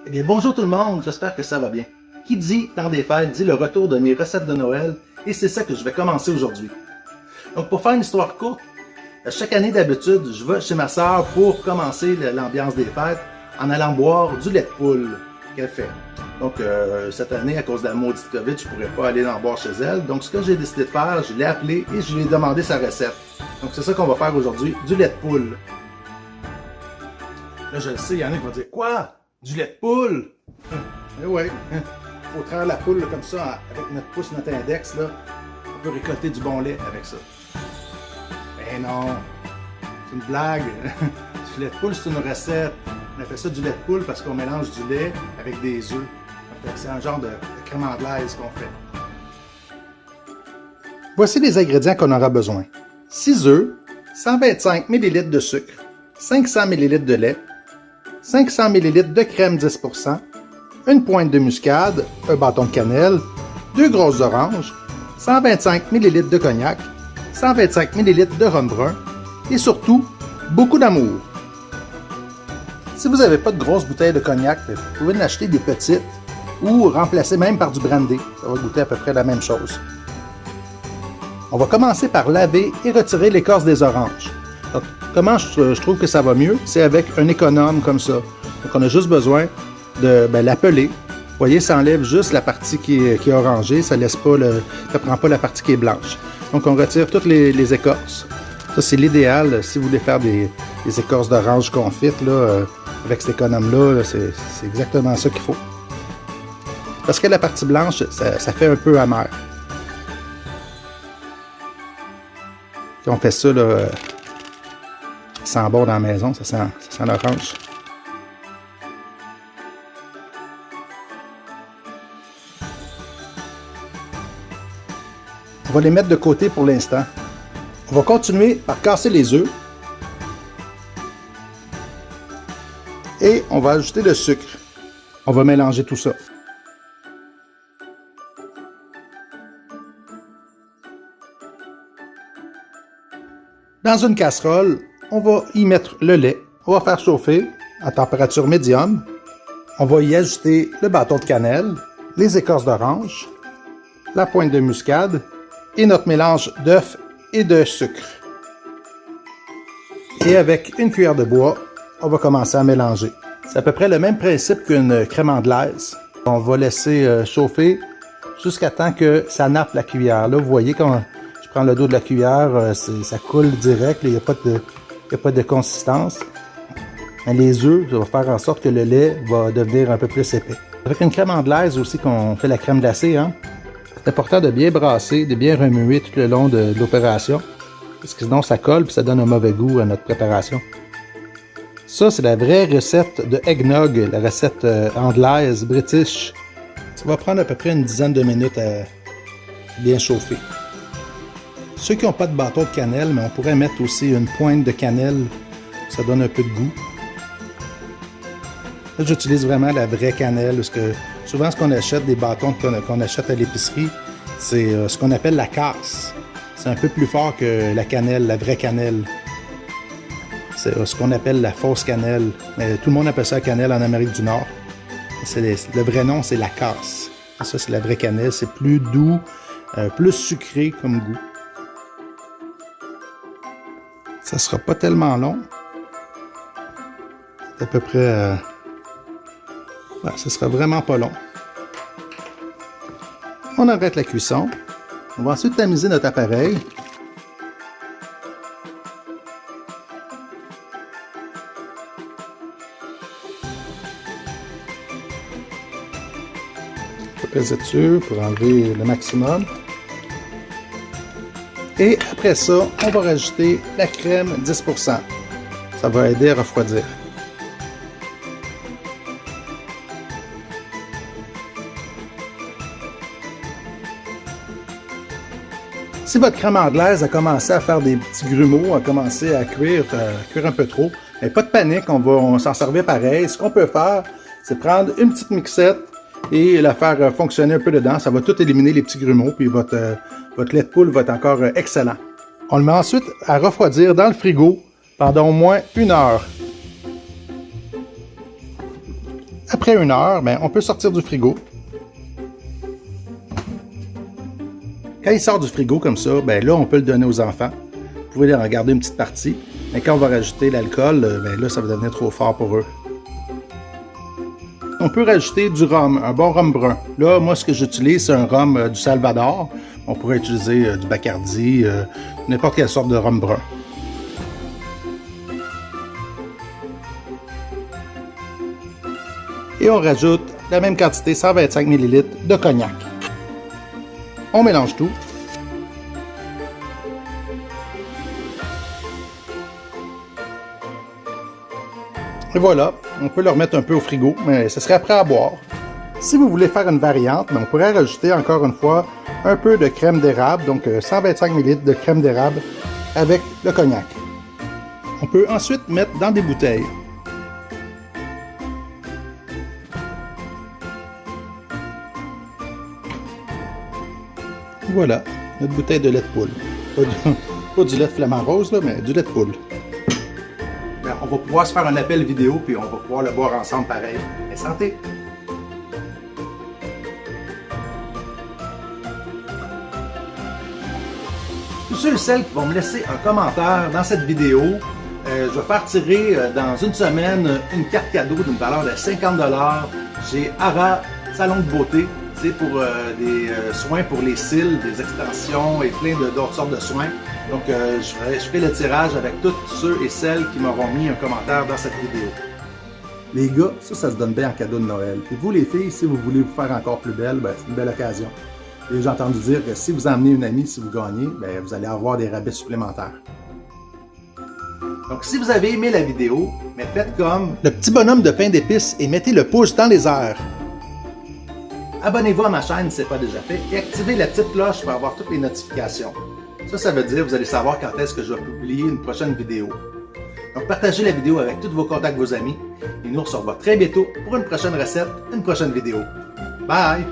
Eh bien, bonjour tout le monde, j'espère que ça va bien. Qui dit temps des fêtes dit le retour de mes recettes de Noël, et c'est ça que je vais commencer aujourd'hui. Donc, pour faire une histoire courte, chaque année d'habitude, je vais chez ma sœur pour commencer l'ambiance des fêtes en allant boire du lait de poule qu'elle fait. Donc, cette année, à cause de la maudite COVID, je ne pourrais pas aller en boire chez elle. Donc, ce que j'ai décidé de faire, je l'ai appelée et je lui ai demandé sa recette. Donc, c'est ça qu'on va faire aujourd'hui, du lait de poule. Là, je le sais, il y en a qui vont dire « Quoi? Du lait de poule? » Mais oui, il faut traire la poule là, comme ça, avec notre pouce, notre index, là. On peut récolter du bon lait avec ça. Ben non, c'est une blague. Du lait de poule, c'est une recette. On appelle ça du lait de poule parce qu'on mélange du lait avec des œufs. C'est un genre de crème anglaise qu'on fait. Voici les ingrédients qu'on aura besoin. 6 œufs, 125 ml de sucre, 500 ml de lait, 500 ml de crème 10%, une pointe de muscade, un bâton de cannelle, 2 grosses oranges, 125 ml de cognac, 125 ml de rhum brun et surtout, beaucoup d'amour. Si vous n'avez pas de grosses bouteilles de cognac, vous pouvez en acheter des petites ou remplacer même par du brandy. Ça va goûter à peu près la même chose. On va commencer par laver et retirer l'écorce des oranges. Donc, comment je trouve que ça va mieux? C'est avec un économe comme ça. Donc, on a juste besoin de la peler. Vous voyez, ça enlève juste la partie qui est orangée. Ça laisse pas ça prend pas la partie qui est blanche. Donc, on retire toutes les écorces. Ça, c'est l'idéal si vous voulez faire des écorces d'orange confites là, avec cet économe-là. C'est exactement ça qu'il faut. Parce que la partie blanche, ça fait un peu amer. Si on fait ça, là, ça sent bon dans la maison, ça sent l'orange. On va les mettre de côté pour l'instant. On va continuer par casser les œufs. Et on va ajouter le sucre. On va mélanger tout ça. Dans une casserole, on va y mettre le lait. On va faire chauffer à température médium. On va y ajouter le bâton de cannelle, les écorces d'orange, la pointe de muscade et notre mélange d'œufs et de sucre. Et avec une cuillère de bois, on va commencer à mélanger. C'est à peu près le même principe qu'une crème anglaise. On va laisser chauffer jusqu'à temps que ça nappe la cuillère. Là, vous voyez quand je prends le dos de la cuillère, ça coule direct, il n'y a pas de consistance. Mais les œufs, ça va faire en sorte que le lait va devenir un peu plus épais. Avec une crème anglaise aussi qu'on fait la crème glacée, hein, c'est important de bien brasser, de bien remuer tout le long de l'opération. Parce que sinon ça colle et ça donne un mauvais goût à notre préparation. Ça, c'est la vraie recette de eggnog, la recette anglaise, british. Ça va prendre à peu près une dizaine de minutes à bien chauffer. Ceux qui n'ont pas de bâton de cannelle, mais on pourrait mettre aussi une pointe de cannelle, ça donne un peu de goût. Là, j'utilise vraiment la vraie cannelle, parce que souvent, ce qu'on achète, des bâtons qu'on achète à l'épicerie, c'est ce qu'on appelle la casse. C'est un peu plus fort que la cannelle, la vraie cannelle. C'est ce qu'on appelle la fausse cannelle. Mais tout le monde appelle ça la cannelle en Amérique du Nord. Le vrai nom, c'est la casse. Ça, c'est la vraie cannelle. C'est plus doux, plus sucré comme goût. Ça sera pas tellement long. C'est à peu près... ça sera vraiment pas long. On arrête la cuisson. On va ensuite tamiser notre appareil. Je vais peser dessus pour enlever le maximum. Et après ça, on va rajouter la crème 10%. Ça va aider à refroidir. Si votre crème anglaise a commencé à faire des petits grumeaux, a commencé à cuire un peu trop, mais pas de panique, on s'en servir pareil. Ce qu'on peut faire, c'est prendre une petite mixette et la faire fonctionner un peu dedans. Ça va tout éliminer les petits grumeaux, puis votre lait de poule va être encore excellent. On le met ensuite à refroidir dans le frigo pendant au moins 1 heure. Après 1 heure, ben, on peut sortir du frigo. Quand il sort du frigo comme ça, ben là, on peut le donner aux enfants. Vous pouvez en garder une petite partie. Mais quand on va rajouter l'alcool, ben là, ça va devenir trop fort pour eux. On peut rajouter du rhum, un bon rhum brun. Là, moi, ce que j'utilise, c'est un rhum du Salvador. On pourrait utiliser du Bacardi, n'importe quelle sorte de rhum brun. Et on rajoute la même quantité, 125 ml de cognac. On mélange tout. Et voilà, on peut le remettre un peu au frigo, mais ce serait prêt à boire. Si vous voulez faire une variante, on pourrait rajouter encore une fois un peu de crème d'érable, donc 125 ml de crème d'érable avec le cognac. On peut ensuite mettre dans des bouteilles. Voilà, notre bouteille de lait de poule. Pas du lait de flamant rose, là, mais du lait de poule. Bien, on va pouvoir se faire un appel vidéo, puis on va pouvoir le boire ensemble pareil. Et santé! Tous ceux et celles qui vont me laisser un commentaire dans cette vidéo, je vais faire tirer dans une semaine une carte cadeau d'une valeur de 50 $ chez Ara Salon de beauté. C'est pour des soins pour les cils, des extensions et plein d'autres sortes de soins. Donc, je fais le tirage avec tous ceux et celles qui m'auront mis un commentaire dans cette vidéo. Les gars, ça se donne bien en cadeau de Noël. Et vous, les filles, si vous voulez vous faire encore plus belle, ben, c'est une belle occasion. Et j'ai entendu dire que si vous emmenez une amie, si vous gagnez, ben, vous allez avoir des rabais supplémentaires. Donc, si vous avez aimé la vidéo, mais faites comme le petit bonhomme de pain d'épices et mettez le pouce dans les airs. Abonnez-vous à ma chaîne si ce n'est pas déjà fait et activez la petite cloche pour avoir toutes les notifications. Ça veut dire que vous allez savoir quand est-ce que je vais publier une prochaine vidéo. Donc partagez la vidéo avec tous vos contacts, vos amis, et nous on se revoit très bientôt pour une prochaine recette, une prochaine vidéo. Bye!